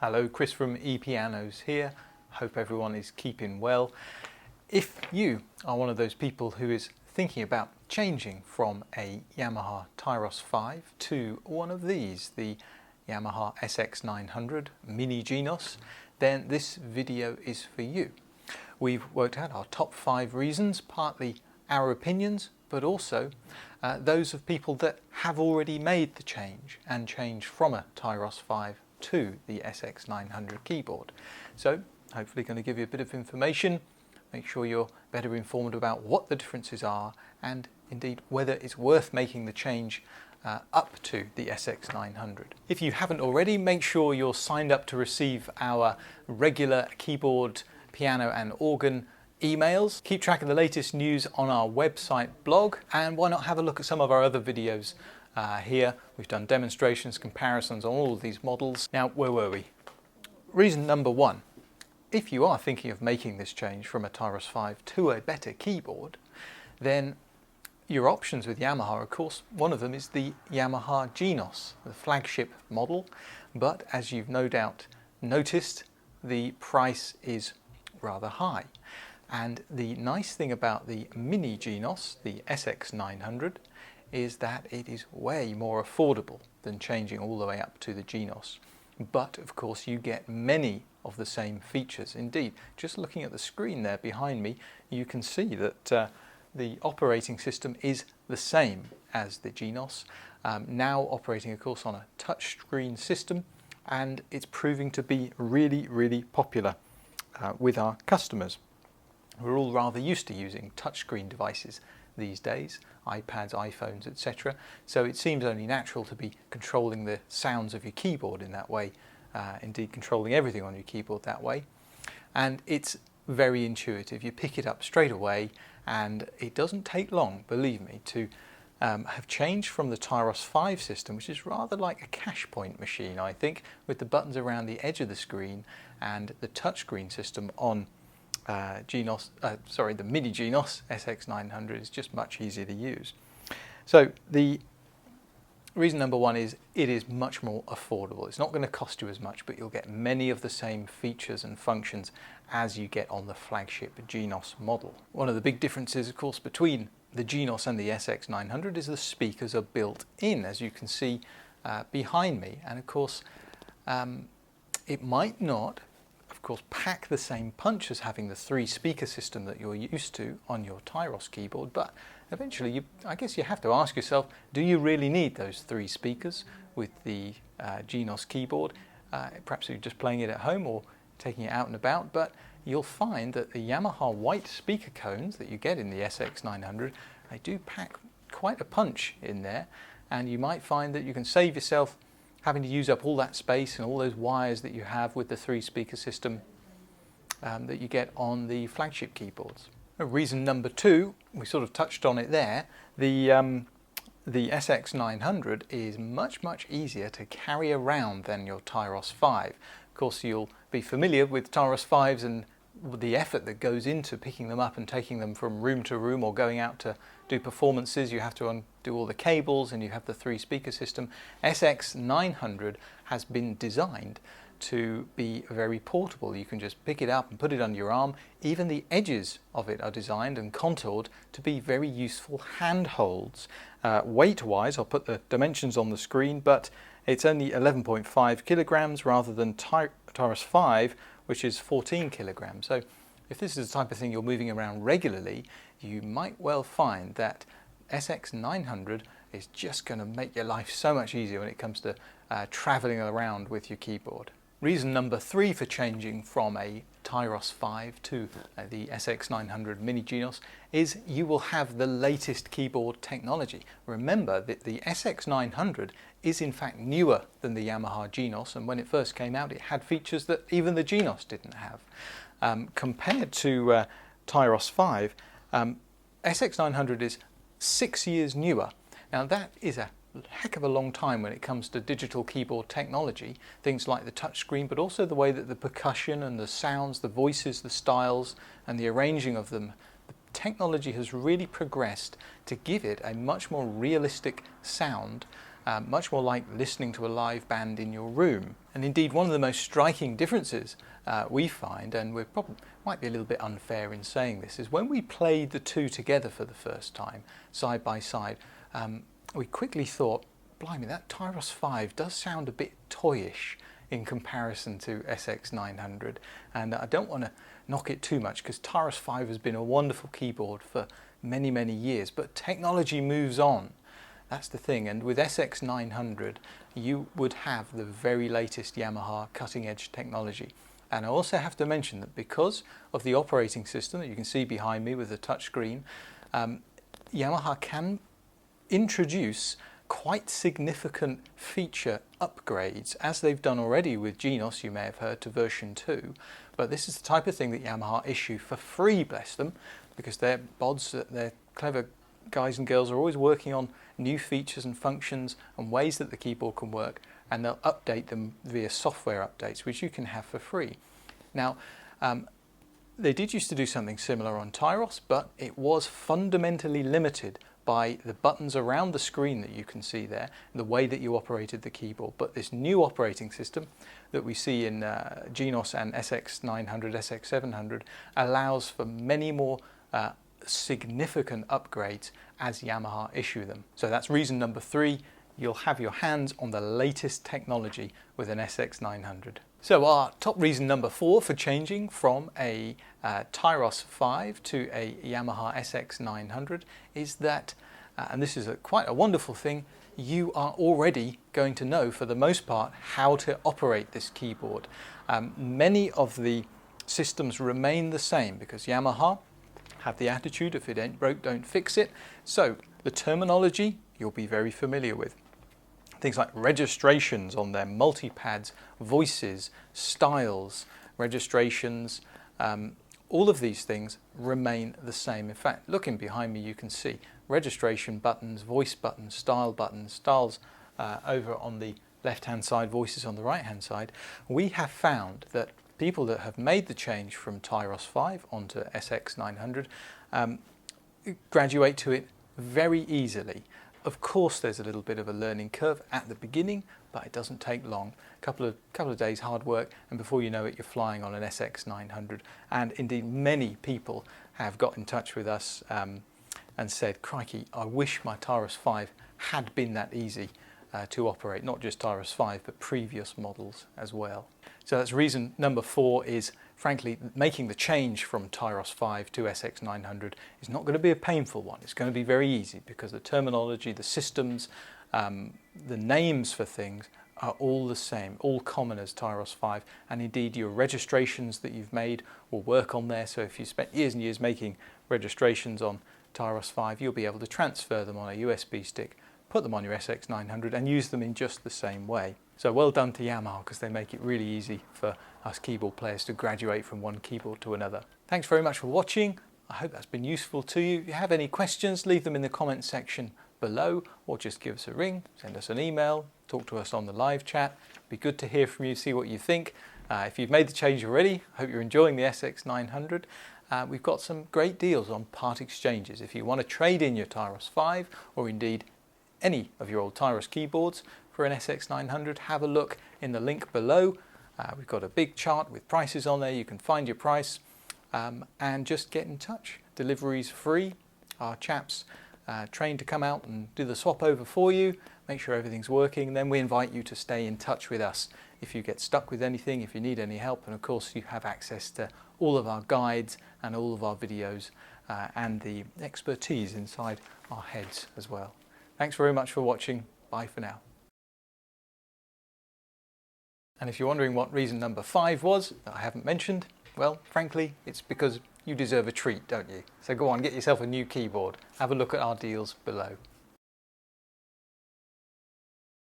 Hello, Chris from ePianos here. Hope everyone is keeping well. If you are one of those people who is thinking about changing from a Yamaha Tyros 5 to one of these, the Yamaha SX900 Mini Genos, then this video is for you. We've worked out our top 5 reasons, partly our opinions, but also those of people that have already made the change and changed from a Tyros 5 to the SX900 keyboard. So hopefully going to give you a bit of information, make sure you're better informed about what the differences are and indeed whether it's worth making the change up to the SX900. If you haven't already, make sure you're signed up to receive our regular keyboard, piano and organ emails. Keep track of the latest news on our website blog, and why not have a look at some of our other videos here. We've done demonstrations, comparisons on all of these models. Now, where were we? Reason number 1. If you are thinking of making this change from a Tyros 5 to a better keyboard, then your options with Yamaha, of course, one of them is the Yamaha Genos, the flagship model, but as you've no doubt noticed, the price is rather high. And the nice thing about the Mini Genos, the SX900, is that it is way more affordable than changing all the way up to the Genos. But of course you get many of the same features. Indeed, just looking at the screen there behind me, you can see that the operating system is the same as the Genos, now operating of course on a touchscreen system, and it's proving to be really popular with our customers. We're all rather used to using touchscreen devices these days, iPads, iPhones, etc. So it seems only natural to be controlling the sounds of your keyboard in that way, indeed controlling everything on your keyboard that way. And it's very intuitive. You pick it up straight away and it doesn't take long, believe me, to have changed from the Tyros 5 system, which is rather like a cash point machine, I think, with the buttons around the edge of the screen, and the touchscreen system on the Mini Genos SX900 is just much easier to use. So the reason number 1 is it is much more affordable. It's not going to cost you as much, but you'll get many of the same features and functions as you get on the flagship Genos model. One of the big differences, of course, between the Genos and the SX900 is the speakers are built in, as you can see behind me. And of course, it might not pack the same punch as having the 3-speaker system that you're used to on your Tyros keyboard, but eventually I guess you have to ask yourself, do you really need those 3 speakers with the Genos keyboard? Perhaps you're just playing it at home or taking it out and about, but you'll find that the Yamaha white speaker cones that you get in the SX900, they do pack quite a punch in there, and you might find that you can save yourself having to use up all that space and all those wires that you have with the 3-speaker system that you get on the flagship keyboards. Reason number 2, we sort of touched on it there, the SX900 is much easier to carry around than your Tyros 5. Of course, you'll be familiar with Tyros 5s and the effort that goes into picking them up and taking them from room to room or going out to do performances. You have to undo all the cables and you have the 3-speaker system. SX900 has been designed to be very portable. You can just pick it up and put it under your arm. Even the edges of it are designed and contoured to be very useful handholds. Weight-wise, I'll put the dimensions on the screen, but it's only 11.5 kilograms rather than Tyros 5, which is 14 kilograms. So if this is the type of thing you're moving around regularly, you might well find that SX900 is just going to make your life so much easier when it comes to traveling around with your keyboard. Reason number 3 for changing from a Tyros 5 to the SX900 Mini Genos is you will have the latest keyboard technology. Remember that the SX900 is in fact newer than the Yamaha Genos, and when it first came out it had features that even the Genos didn't have. Compared to Tyros 5, SX900 is 6 years newer. Now that is a heck of a long time when it comes to digital keyboard technology, things like the touchscreen, but also the way that the percussion and the sounds, the voices, the styles and the arranging of them, the technology has really progressed to give it a much more realistic sound much more like listening to a live band in your room. And indeed, one of the most striking differences we find, and we probably might be a little bit unfair in saying this, is when we played the two together for the first time, side by side, we quickly thought, blimey, that Tyros 5 does sound a bit toyish in comparison to SX900. And I don't want to knock it too much, because Tyros 5 has been a wonderful keyboard for many, many years, but technology moves on. That's the thing, and with SX900 you would have the very latest Yamaha cutting-edge technology. And I also have to mention that because of the operating system that you can see behind me with the touchscreen, Yamaha can introduce quite significant feature upgrades, as they've done already with Genos, you may have heard, to version 2. But this is the type of thing that Yamaha issue for free, bless them, because they're bods, they're clever guys and girls, are always working on new features and functions and ways that the keyboard can work, and they'll update them via software updates, which you can have for free. Now, they did used to do something similar on Tyros, but it was fundamentally limited by the buttons around the screen that you can see there, and the way that you operated the keyboard. But this new operating system that we see in Genos and SX900, SX700 allows for many more significant upgrades as Yamaha issue them. So that's reason number 3. You'll have your hands on the latest technology with an SX900. So our top reason number 4 for changing from a Tyros 5 to a Yamaha SX900 is that, and this is quite a wonderful thing, you are already going to know for the most part how to operate this keyboard. Many of the systems remain the same because Yamaha have the attitude, if it ain't broke, don't fix it. So the terminology you'll be very familiar with. Things like registrations on their multi-pads, voices, styles, registrations, all of these things remain the same. In fact, looking behind me, you can see registration buttons, voice buttons, styles over on the left-hand side, voices on the right-hand side. We have found that people that have made the change from Tyros 5 onto SX900 graduate to it very easily. Of course, there's a little bit of a learning curve at the beginning, but it doesn't take long. A couple of days hard work, and before you know it, you're flying on an SX900. And indeed, many people have got in touch with us and said, crikey, I wish my Tyros 5 had been that easy to operate, not just Tyros 5, but previous models as well. So that's reason number 4 is, frankly, making the change from Tyros 5 to SX900 is not going to be a painful one. It's going to be very easy because the terminology, the systems, the names for things are all the same, all common as Tyros 5, and indeed your registrations that you've made will work on there. So if you spent years and years making registrations on Tyros 5, you'll be able to transfer them on a USB stick, put them on your SX900 and use them in just the same way. So well done to Yamaha, because they make it really easy for us keyboard players to graduate from one keyboard to another. Thanks very much for watching. I hope that's been useful to you. If you have any questions, leave them in the comments section below, or just give us a ring, send us an email, talk to us on the live chat. It'd be good to hear from you, see what you think. If you've made the change already, I hope you're enjoying the SX900. We've got some great deals on part exchanges. If you want to trade in your Tyros 5, or indeed any of your old Tyros keyboards for an SX900, have a look in the link below. We've got a big chart with prices on there. You can find your price and just get in touch. Delivery's free. Our chaps trained to come out and do the swap over for you, make sure everything's working. Then we invite you to stay in touch with us if you get stuck with anything, if you need any help. And of course, you have access to all of our guides and all of our videos and the expertise inside our heads as well. Thanks very much for watching. Bye for now. And if you're wondering what reason number 5 was that I haven't mentioned, well, frankly, it's because you deserve a treat, don't you? So go on, get yourself a new keyboard. Have a look at our deals below.